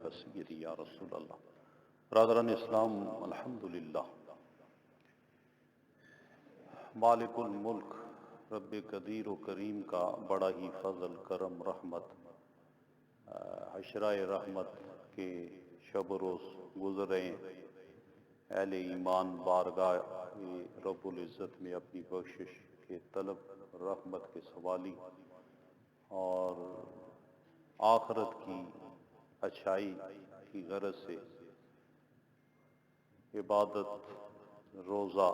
کا سیدی یا رسول اللہ۔ برادران اسلام، الحمدللہ، مالک الملک رب قدیر و کریم کا بڑا ہی فضل، کرم، رحمت، عشرۂ رحمت کے شب و روز گزر رہے ہیں۔ اہل ایمان بارگاہ رب العزت میں اپنی بخشش کے طلب، رحمت کے سوالی اور آخرت کی اچھائی کی غرض سے عبادت، روزہ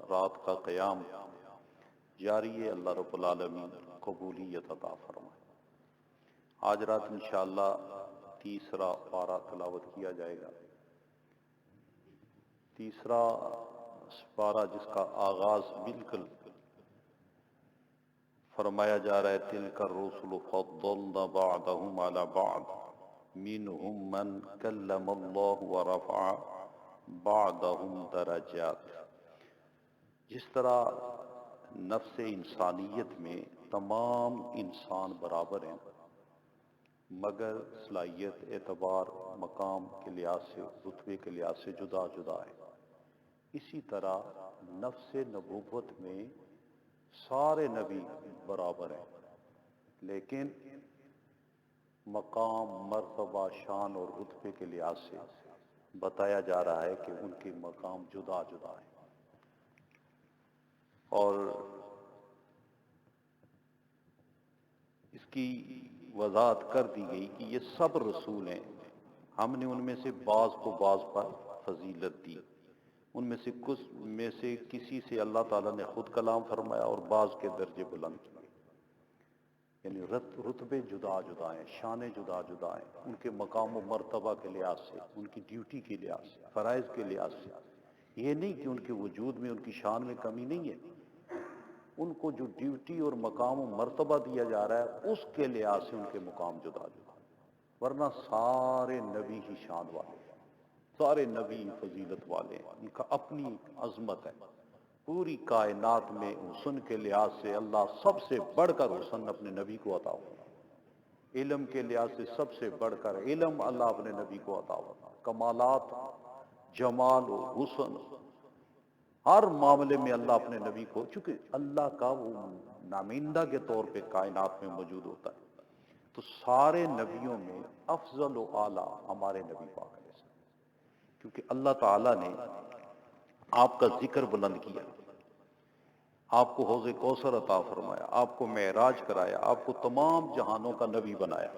رات کا قیام جاری ہے۔ اللہ رب العالمین قبولیت عطا فرمائے۔ آج رات انشاءاللہ تیسرا پارہ تلاوت کیا جائے گا۔ تیسرا پارہ جس کا آغاز بالکل فرمایا جا رہا ہے، تِلْكَ الرُّسُلُ فَضَّلْنَا بَعْضَهُمْ عَلَى بَعْضٍ مِّنْهُمْ مَنْ كَلَّمَ اللَّهُ وَرَفَعَ بَعْضَهُمْ دَرَجَاتٍ۔ جس طرح نفس انسانیت میں تمام انسان برابر ہیں، مگر صلاحیت، اعتبار، مقام کے لحاظ سے، رتبے کے لحاظ سے جدا جدا ہے، اسی طرح نفس نبوت میں سارے نبی برابر ہیں، لیکن مقام، مرتبہ، شان اور رتبے کے لحاظ سے بتایا جا رہا ہے کہ ان کے مقام جدا جدا ہیں۔ اور اس کی وضاحت کر دی گئی کہ یہ سب رسول ہیں، ہم نے ان میں سے بعض کو بعض پر فضیلت دی، ان میں سے کچھ میں سے کسی سے اللہ تعالیٰ نے خود کلام فرمایا اور بعض کے درجے بلند کیے، یعنی رتبے جدا جدا ہیں، شانیں جدا جدا ہیں، ان کے مقام و مرتبہ کے لحاظ سے، ان کی ڈیوٹی کے لحاظ سے، فرائض کے لحاظ سے۔ یہ نہیں کہ ان کے وجود میں، ان کی شان میں کمی نہیں ہے، ان کو جو ڈیوٹی اور مقام و مرتبہ دیا جا رہا ہے اس کے لحاظ سے ان کے مقام جدا جدا، ورنہ سارے نبی ہی شان والے ہیں، سارے نبی فضیلت والے ہیں، ان کا اپنی عظمت ہے۔ پوری کائنات میں حسن کے لحاظ سے اللہ سب سے بڑھ کر حسن اپنے نبی کو عطا ہوا، علم کے لحاظ سے سب سے بڑھ کر علم اللہ اپنے نبی کو عطا ہوا، کمالات، جمال و حسن، ہر معاملے میں اللہ اپنے نبی کو، چونکہ اللہ کا وہ نمائندہ کے طور پہ کائنات میں موجود ہوتا ہے، تو سارے نبیوں میں افضل و اعلیٰ ہمارے نبی پاک علیہ السلام، کیونکہ اللہ تعالیٰ نے آپ کا ذکر بلند کیا، آپ کو حوض کوثر عطا فرمایا، آپ کو معراج کرایا، آپ کو تمام جہانوں کا نبی بنایا۔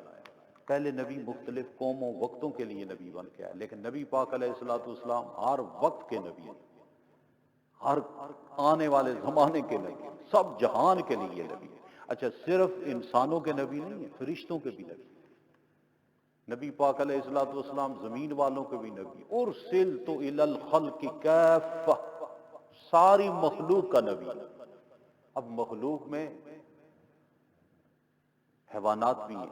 پہلے نبی مختلف قوموں، وقتوں کے لیے نبی بن کے آئے، لیکن نبی پاک علیہ السلام ہر وقت کے نبی ہیں، ہر آنے والے زمانے کے نبی، سب جہان کے لیے نبی۔ اچھا، صرف انسانوں کے نبی نہیں ہیں، فرشتوں کے بھی نبی، نبی پاک علیہ السلام زمین والوں کے بھی نبی، ارسلت الی الخلق کافہ، ساری مخلوق کا نبی۔ اب مخلوق میں حیوانات بھی ہیں،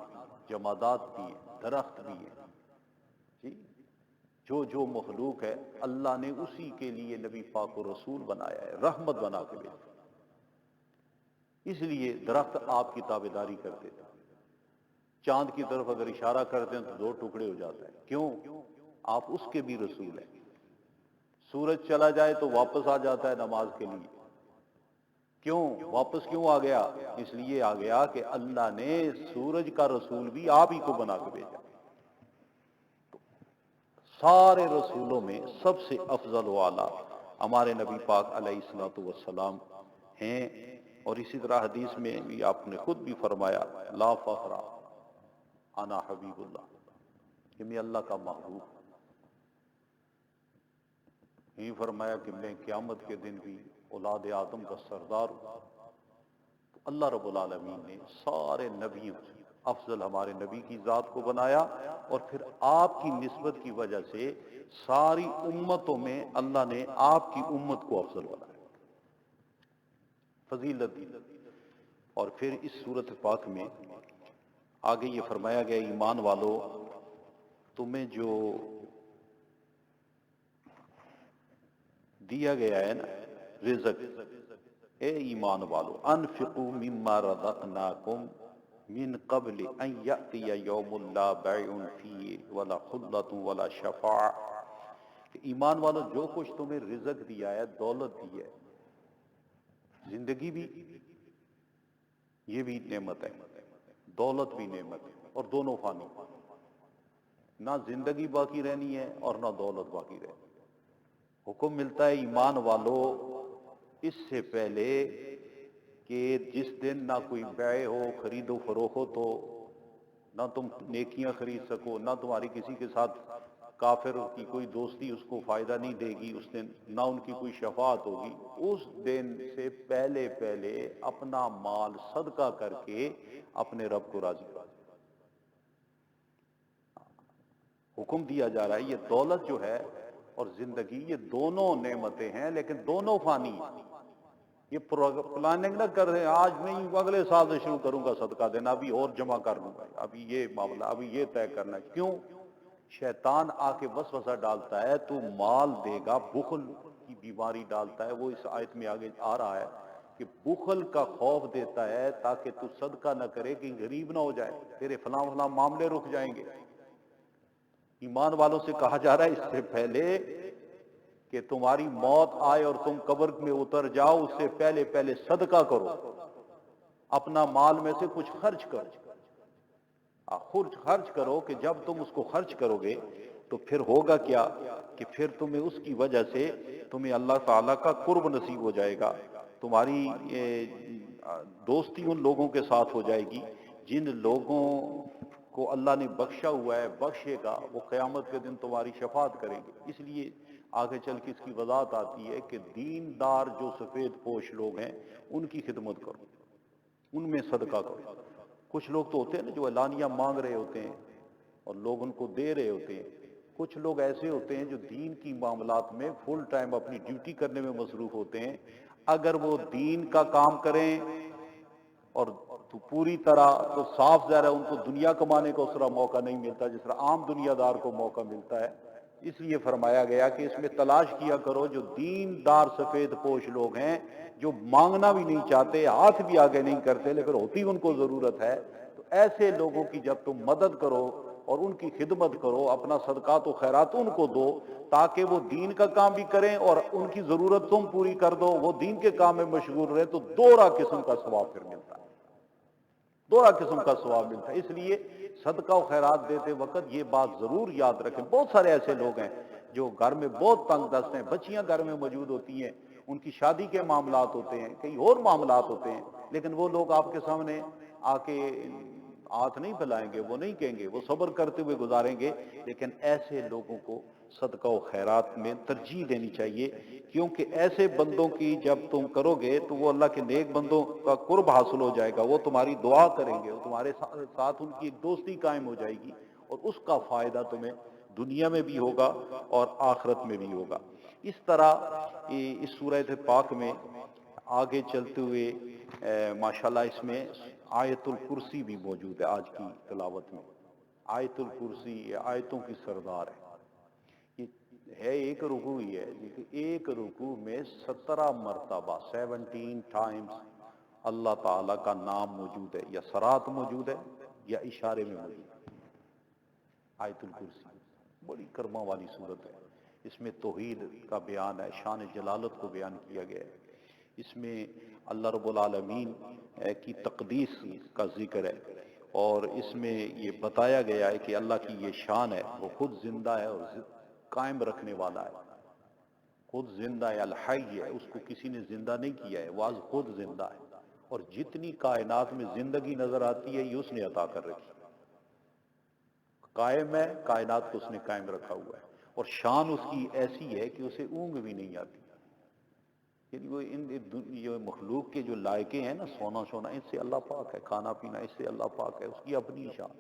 جمادات بھی ہیں، درخت بھی ہیں، جی، جو مخلوق ہے اللہ نے اسی کے لیے نبی پاک کو رسول بنایا ہے، رحمت بنا کے بھیجا۔ اس لیے درخت آپ کی تابعداری کرتے تھے، چاند کی طرف اگر اشارہ کرتے ہیں تو دو ٹکڑے ہو جاتا ہے، کیوں؟ آپ اس کے بھی رسول ہیں۔ سورج چلا جائے تو واپس آ جاتا ہے نماز کے لیے، کیوں واپس کیوں آ گیا؟ اس لیے آ گیا کہ اللہ نے سورج کا رسول بھی آپ ہی کو بنا کے بھیجا۔ سارے رسولوں میں سب سے افضل و اعلیٰ ہمارے نبی پاک علیہ الصلوۃ والسلام ہیں، اور اسی طرح حدیث میں بھی آپ نے خود بھی فرمایا، لا فخر انا حبیب اللہ، کہ میں اللہ کا محبوب ہوں۔ یہ فرمایا کہ میں قیامت کے دن بھی اولاد آدم کا سردار ہوں۔ تو اللہ رب العالمین نے سارے نبیوں سے افضل ہمارے نبی کی ذات کو بنایا، اور پھر آپ کی نسبت کی وجہ سے ساری امتوں میں اللہ نے آپ کی امت کو افضل بنایا، فضیلت دی۔ اور پھر اس صورت پاک میں آگے یہ فرمایا گیا، ایمان والو، تمہیں جو دیا گیا ہے نا رزق، اے ایمان والو، انفقوا مما رزقناکم من قبل ان یأتی یوم لا بیع فیہ ولا خلۃ ولا شفاعہ، کہ ایمان والو جو کچھ تمہیں رزق دیا ہے، دولت دی ہے، زندگی بھی یہ بھی نعمت ہے، دولت بھی نعمت ہے، اور دونوں فانی، نہ زندگی باقی رہنی ہے اور نہ دولت باقی رہنی ہے۔ حکم ملتا ہے ایمان والو اس سے پہلے کہ جس دن نہ کوئی بیع ہو، خرید و فروخت ہو، تو نہ تم نیکیاں خرید سکو، نہ تمہاری کسی کے ساتھ کافر کی کوئی دوستی اس کو فائدہ نہیں دے گی اس دن، نہ ان کی کوئی شفاعت ہوگی۔ اس دن سے پہلے پہلے اپنا مال صدقہ کر کے اپنے رب کو راضی کرو۔ حکم دیا جا رہا ہے یہ دولت جو ہے اور زندگی، یہ دونوں نعمتیں ہیں، لیکن دونوں فانی ہیں۔ یہ پلاننگ نہ کر رہے آج نہیں اگلے سال سے شروع کروں گا صدقہ دینا، ابھی اور جمع کر لوں گا، ابھی یہ معاملہ، ابھی یہ طے کرنا ہے۔ کیوں؟ شیطان آ کے وسوسہ ڈالتا ہے، تو مال دے گا، بخل کی بیماری ڈالتا ہے، وہ اس آیت میں آگے آ رہا ہے کہ بخل کا خوف دیتا ہے تاکہ تو صدقہ نہ کرے کہ غریب نہ ہو جائے، تیرے فلاں فلاں معاملے رک جائیں گے۔ ایمان والوں سے کہا جا رہا ہے اس سے پہلے کہ تمہاری موت آئے اور تم قبر میں اتر جاؤ، اس سے پہلے پہلے صدقہ کرو، اپنا مال میں سے کچھ خرچ کرو، خرچ کرو، کہ جب تم اس کو خرچ کرو گے تو پھر ہوگا کیا کہ پھر تمہیں اس کی وجہ سے تمہیں اللہ تعالیٰ کا قرب نصیب ہو جائے گا، تمہاری دوستی ان لوگوں کے ساتھ ہو جائے گی جن لوگوں کو اللہ نے بخشا ہوا ہے، بخشے گا، وہ قیامت کے دن تمہاری شفاعت کریں گے۔ اس لیے آگے چل کے اس کی وضاحت آتی ہے کہ دیندار جو سفید پوش لوگ ہیں ان کی خدمت کرو، ان میں صدقہ کرو۔ کچھ لوگ تو ہوتے ہیں نا جو اعلانیہ مانگ رہے ہوتے ہیں اور لوگ ان کو دے رہے ہوتے ہیں، کچھ لوگ ایسے ہوتے ہیں جو دین کی معاملات میں فل ٹائم اپنی ڈیوٹی کرنے میں مصروف ہوتے ہیں، اگر وہ دین کا کام کریں اور تو پوری طرح، تو صاف ظاہر ہے ان کو دنیا کمانے کا اس طرح موقع نہیں ملتا جس طرح عام دنیا دار کو موقع ملتا ہے۔ اس لیے فرمایا گیا کہ اس میں تلاش کیا کرو جو دین دار سفید پوش لوگ ہیں، جو مانگنا بھی نہیں چاہتے، ہاتھ بھی آگے نہیں کرتے، لیکن ہوتی ان کو ضرورت ہے، تو ایسے لوگوں کی جب تم مدد کرو اور ان کی خدمت کرو، اپنا صدقات و خیرات ان کو دو تاکہ وہ دین کا کام بھی کریں اور ان کی ضرورت تم پوری کر دو، وہ دین کے کام میں مشغول رہے، تو دوہرا قسم کا ثواب پھر ملتا ہے، دوہرا قسم کا ثواب ملتا ہے۔ اس لیے صدقہ و خیرات دیتے وقت یہ بات ضرور یاد رکھیں۔ بہت سارے ایسے لوگ ہیں جو گھر میں بہت تنگ دست ہیں، بچیاں گھر میں موجود ہوتی ہیں، ان کی شادی کے معاملات ہوتے ہیں، کئی اور معاملات ہوتے ہیں، لیکن وہ لوگ آپ کے سامنے آ کے ہاتھ نہیں پھیلائیں گے، وہ نہیں کہیں گے، وہ صبر کرتے ہوئے گزاریں گے، لیکن ایسے لوگوں کو صدقہ و خیرات میں ترجیح دینی چاہیے، کیونکہ ایسے بندوں کی جب تم کرو گے تو وہ اللہ کے نیک بندوں کا قرب حاصل ہو جائے گا، وہ تمہاری دعا کریں گے، وہ تمہارے ساتھ ان کی ایک دوستی قائم ہو جائے گی، اور اس کا فائدہ تمہیں دنیا میں بھی ہوگا اور آخرت میں بھی ہوگا۔ اس طرح اس سورہ پاک میں آگے چلتے ہوئے ماشاءاللہ اس میں آیت الکرسی بھی موجود ہے۔ آج کی تلاوت میں آیت الکرسی یہ آیتوں کی سردار ہے، یہ ہے ایک رکوع ہی ہے، لیکن ایک رکوع میں 17 مرتبہ 17 ٹائمز اللہ تعالیٰ کا نام موجود ہے، یا صراط موجود ہے یا اشارے میں موجود ہے۔ آیت الکرسی بڑی کرما والی صورت ہے، اس میں توحید کا بیان ہے، شان جلالت کو بیان کیا گیا ہے، اس میں اللہ رب العالمین کی تقدیس کا ذکر ہے، اور اس میں یہ بتایا گیا ہے کہ اللہ کی یہ شان ہے، وہ خود زندہ ہے اور قائم رکھنے والا ہے، خود زندہ ہے، الحی ہے، اس کو کسی نے زندہ نہیں کیا ہے، وہ خود زندہ ہے، اور جتنی کائنات میں زندگی نظر آتی ہے یہ اس نے عطا کر رکھی، قائم ہے، کائنات کو اس نے قائم رکھا ہوا ہے، اور شان اس کی ایسی ہے کہ اسے اونگ بھی نہیں آتی، یعنی وہ یہ مخلوق کے جو لائقے ہیں نا، سونا سونا، اس سے اللہ پاک ہے، کھانا پینا اس سے اللہ پاک ہے، اس کی اپنی شان،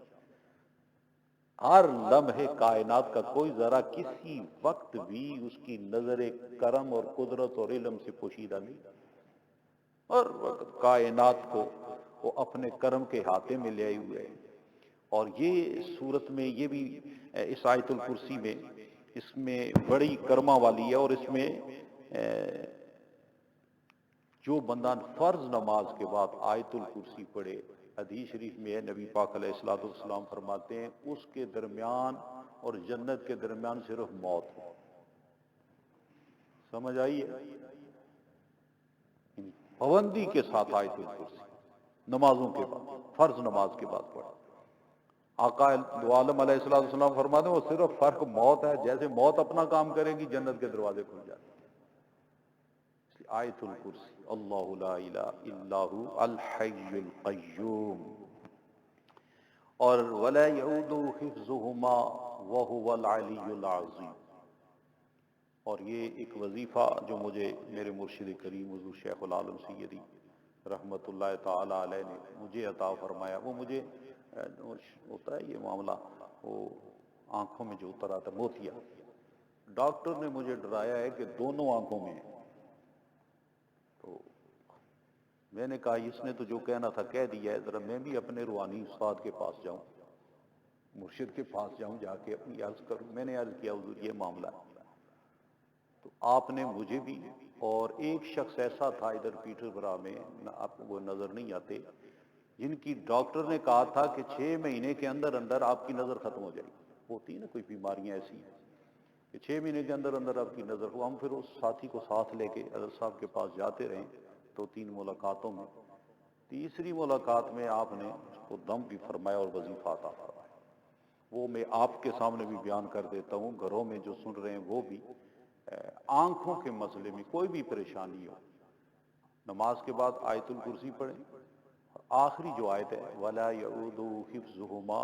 ہر لمحے کائنات کا کوئی ذرا کسی وقت بھی اس کی نظر کرم اور قدرت اور علم سے پوشیدہ نہیں، ہر وقت کائنات کو وہ اپنے کرم کے ہاتھے میں لے آئے ہوئے ہیں۔ اور یہ صورت میں یہ بھی اس آیت الکرسی میں اس میں بڑی کرما والی ہے، اور اس میں جو بندہ فرض نماز کے بعد آیت الکرسی پڑھے، حدیث شریف میں ہے، نبی پاک علیہ الصلوۃ والسلام فرماتے ہیں اس کے درمیان اور جنت کے درمیان صرف موت ہے۔ سمجھ آئی ہے؟ پابندی کے ساتھ آیت الکرسی نمازوں کے بعد، فرض نماز کے بعد پڑھیں۔ آقا دو عالم علیہ الصلوۃ والسلام فرماتے ہیں وہ صرف فرق موت ہے، جیسے موت اپنا کام کرے گی جنت کے دروازے کھل جاتے ہیں۔ آیت الکرسی، اللہ لا الہ الا ہو الحی القیوم، اور ولا یعود حفظہما وہو العلی العظیم۔ اور یہ ایک وظیفہ جو مجھے میرے مرشد کریم حضور شیخ العالم سیدی رحمت اللہ تعالی علیہ نے مجھے عطا فرمایا، وہ مجھے ہوتا ہے یہ معاملہ، وہ آنکھوں میں جو اتر آتا ہے موتیا، ڈاکٹر نے مجھے ڈرایا ہے کہ دونوں آنکھوں میں ہے۔ تو میں نے کہا اس نے تو جو کہنا تھا کہہ دیا ہے، ذرا میں بھی اپنے روحانی استاد کے پاس جاؤں، مرشد کے پاس جاؤں، جا کے اپنی عرض کروں۔ میں نے عرض کیا حضور یہ معاملہ ہے، تو آپ نے مجھے بھی، اور ایک شخص ایسا تھا ادھر پیٹر برا میں، آپ کو وہ نظر نہیں آتے، جن کی ڈاکٹر نے کہا تھا کہ 6 مہینے کے اندر اندر آپ کی نظر ختم ہو جائے گی۔ ہوتی ہے نا کوئی بیماریاں ایسی ہیں کہ 6 مہینے کے اندر اندر آپ کی نظر ہو۔ ہم پھر اس ساتھی کو ساتھ لے کے حضرت صاحب کے پاس جاتے رہے 2-3 ملاقاتوں میں۔ تیسری ملاقات میں آپ نے اس کو دم بھی فرمایا اور وظیفہ عطا فرمایا، وہ میں آپ کے سامنے بھی بیان کر دیتا ہوں، گھروں میں جو سن رہے ہیں وہ بھی۔ آنکھوں کے مسئلے میں کوئی بھی پریشانی ہو، نماز کے بعد آیت الکرسی پڑھیں، اور آخری جو آیت ہے وَلَا يَعُودُ حِفْظُهُمَا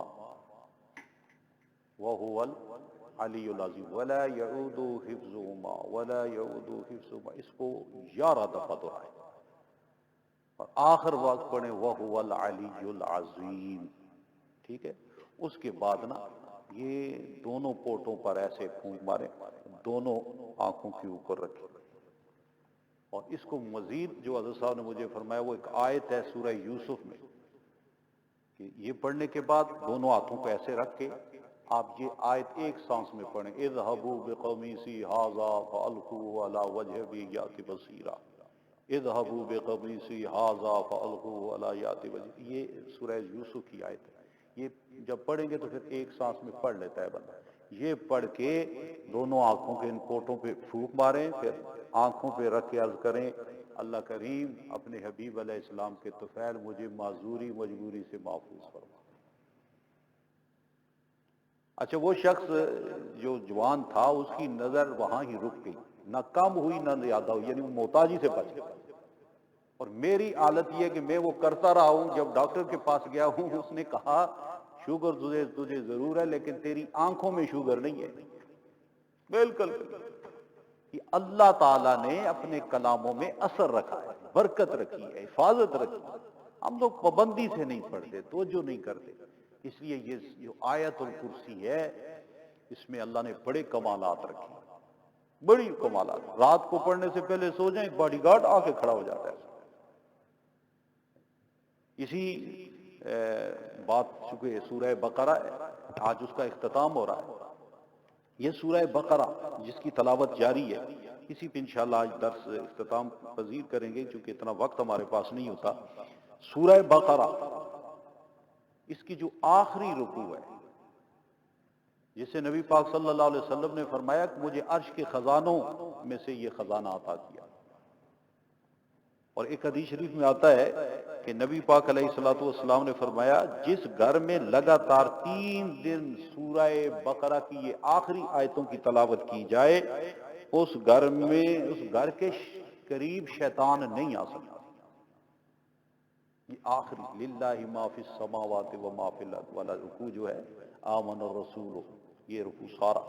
وَهُوَ الْعَلِيُّ الْعَظِيمُ، وَلَا يَعُودُ حِفْظُهُمَا وَلَا يَعُودُ حِفْظُهُمَا، اس کو 11 دفعہ دہرائیں اور آخر وقت پڑھیں وَهُوَ الْعَلِيُّ الْعَظِيمُ۔ ٹھیک ہے؟ اس کے بعد نا یہ دونوں پوٹوں پر ایسے پھونک مارے، دونوں آنکھوں کے اوپر رکھیں، اور اس کو مزید جو حضرت صاحب نے مجھے فرمایا وہ ایک آیت ہے سورہ یوسف میں، کہ یہ پڑھنے کے بعد دونوں ہاتھوں کو ایسے رکھ کے آپ یہ آیت ایک سانس میں پڑھیں، اذهبوا بقمیصی ھذا فالقوه علی وجہ ابی یأتی بصیرا، اذهبوا بقمیصی ھذا فالقوه علی یأتی بصیرا۔ یہ سورہ یوسف کی آیت ہے، یہ جب پڑھیں گے تو پھر ایک سانس میں پڑھ لیتا ہے بندہ۔ یہ پڑھ کے دونوں آنکھوں کے ان پوٹوں پہ پھونک ماریں، پھر آنکھوں پہ رکھ کے عرض کریں اللہ کریم اپنے حبیب علیہ السلام کے طفیل مجھے معذوری مجبوری سے محفوظ فرما۔ اچھا وہ شخص جو جوان تھا اس کی نظر وہاں ہی رک گئی، نہ کم ہوئی نہ زیادہ ہوئی، یعنی وہ محتاجی سے بچ گیا۔ اور میری حالت یہ کہ میں وہ کرتا رہا ہوں، جب ڈاکٹر کے پاس گیا ہوں اس نے کہا شوگر تجھے ضرور ہے لیکن تیری آنکھوں میں شوگر نہیں ہے۔ بالکل کہ اللہ تعالیٰ نے اپنے کلاموں میں اثر رکھا ہے، برکت رکھی ہے، حفاظت رکھی ہے۔ ہم لوگ پابندی سے نہیں پڑھتے، توجہ نہیں کرتے، اس لیے یہ جو آیت الکرسی ہے اس میں اللہ نے بڑے کمالات رکھے، بڑی کمالات۔ رات کو پڑھنے سے پہلے سو جائیں، ایک باڈی گارڈ آ کے کھڑا ہو جاتا ہے۔ اسی بات چونکہ سورہ بقرہ ہے، آج اس کا اختتام ہو رہا ہے، یہ سورہ بقرہ جس کی تلاوت جاری ہے، اسی پہ انشاءاللہ آج درس اختتام پذیر کریں گے چونکہ اتنا وقت ہمارے پاس نہیں ہوتا۔ سورہ بقرہ اس کی جو آخری رکوع ہے، جسے نبی پاک صلی اللہ علیہ وسلم نے فرمایا کہ مجھے عرش کے خزانوں میں سے یہ خزانہ عطا کیا، اور ایک حدیث شریف میں آتا ہے کہ نبی پاک علیہ الصلوۃ والسلام نے فرمایا جس گھر میں لگاتار 3 دن سورہ بقرہ کی یہ آخری آیتوں کی تلاوت کی جائے، اس گھر میں اس گھر کے قریب شیطان نہیں آ سکتا۔ یہ آخری للہ ما فی السماوات و ما فی الارض والا رکوع جو ہے، آمن الرسول، یہ رکوع سارا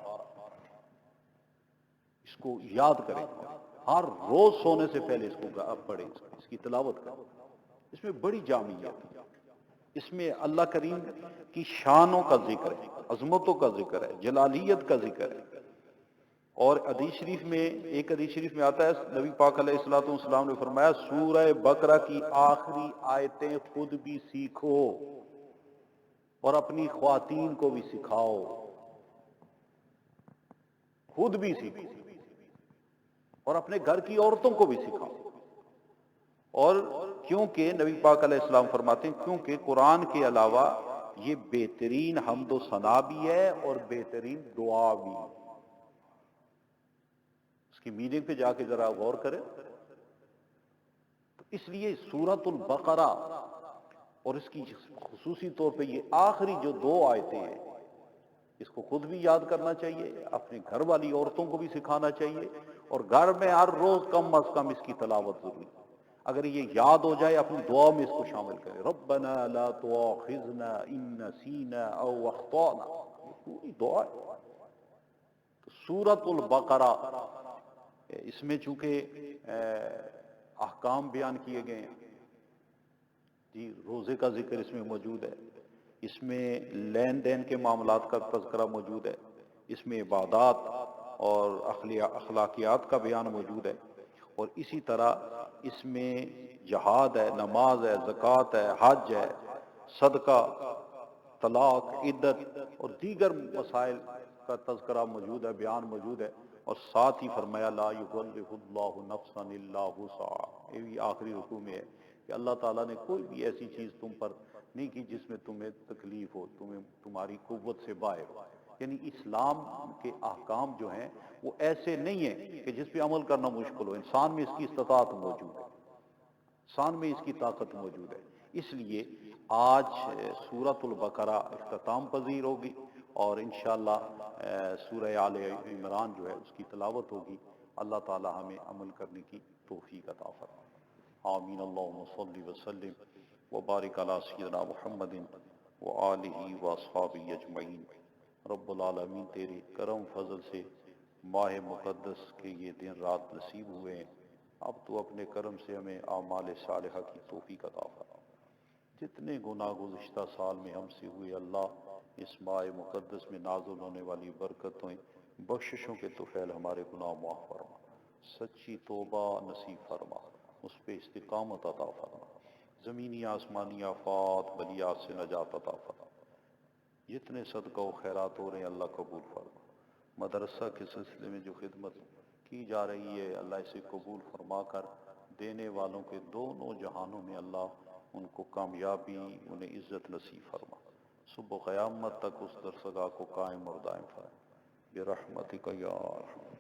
اس کو یاد کریں، ہر روز سونے سے پہلے اس کو پڑھیں، اس کی تلاوت کریں۔ اس میں بڑی جامعیت ہے، اس میں اللہ کریم کی شانوں کا ذکر ہے، عظمتوں کا ذکر ہے، جلالیت کا ذکر ہے۔ اور حدیث شریف میں ایک حدیث شریف میں آتا ہے نبی پاک علیہ الصلوۃ والسلام نے فرمایا سورہ بقرہ کی آخری آیتیں خود بھی سیکھو اور اپنی خواتین کو بھی سکھاؤ، خود بھی سیکھو اور اپنے گھر کی عورتوں کو بھی سکھاؤ۔ اور کیونکہ نبی پاک علیہ السلام فرماتے ہیں کیونکہ قرآن کے علاوہ یہ بہترین حمد و ثنا بھی ہے اور بہترین دعا بھی. اس کی میننگ پہ جا کے ذرا غور کریں. تو اس لیے سورۃ البقرہ اور اس کی خصوصی طور پہ یہ آخری جو 2 آیتیں ہیں، اس کو خود بھی یاد کرنا چاہیے، اپنے گھر والی عورتوں کو بھی سکھانا چاہیے، اور گھر میں ہر روز کم از کم اس کی تلاوت ضروری. اگر یہ یاد ہو جائے اپنی دعا میں اس کو شامل کرے. ربنا لا تؤاخذنا ان نسینا او اخطانا، یہ پوری دعا ہے. تو سورۃ البقرہ، اس میں چونکہ احکام بیان کیے گئے ہیں، جی روزے کا ذکر اس میں موجود ہے، اس میں لین دین کے معاملات کا تذکرہ موجود ہے، اس میں عبادات اور اخلاقیات کا بیان موجود ہے، اور اسی طرح اس میں جہاد ہے، نماز ہے، زکوٰۃ ہے، حج ہے، صدقہ، طلاق، عدت اور دیگر مسائل کا تذکرہ موجود ہے، بیان موجود ہے. اور ساتھ ہی فرمایا لا یکلف اللہ نفسا الا وسعها، یہ بھی آخری رکوع میں ہے کہ اللہ تعالیٰ نے کوئی بھی ایسی چیز تم پر نہیں کی جس میں تمہیں تکلیف ہو، تمہاری قوت سے باہر ہو. یعنی اسلام کے احکام جو ہیں وہ ایسے نہیں ہیں کہ جس پہ عمل کرنا مشکل ہو. انسان میں اس کی استطاعت موجود ہے، انسان میں اس کی طاقت موجود ہے. اس لیے آج سورۃ البقرہ اختتام پذیر ہوگی، اور انشاءاللہ سورہ آل عمران جو ہے اس کی تلاوت ہوگی. اللہ تعالی ہمیں عمل کرنے کی توفیق عطا فرمائے. آمین. اللہم صلی وسلم وبارک علی سیدنا محمد وآلہ واصحابہ اجمعین. رب العالمین تیرے کرم فضل سے ماہ مقدس کے یہ دن رات نصیب ہوئے ہیں. اب تو اپنے کرم سے ہمیں اعمال صالحہ کی توفیق عطا فرما. جتنے گناہ گزشتہ سال میں ہم سے ہوئے اللہ اس ماہ مقدس میں نازل ہونے والی برکتوں بخششوں کے طفیل ہمارے گناہ معاف فرما. سچی توبہ نصیب فرما، اس پہ استقامت عطا فرما. زمینی آسمانی آفات بلیات سے نجات عطا فرما. جتنے صدقہ و خیرات ہو رہے ہیں اللہ قبول فرما. مدرسہ کے سلسلے میں جو خدمت کی جا رہی ہے اللہ اسے قبول فرما کر دینے والوں کے دونوں جہانوں میں اللہ ان کو کامیابی، انہیں عزت نصیب فرما. صبح قیامت تک اس درسگاہ کو قائم اور دائم فرما برحمتک یا ارحم.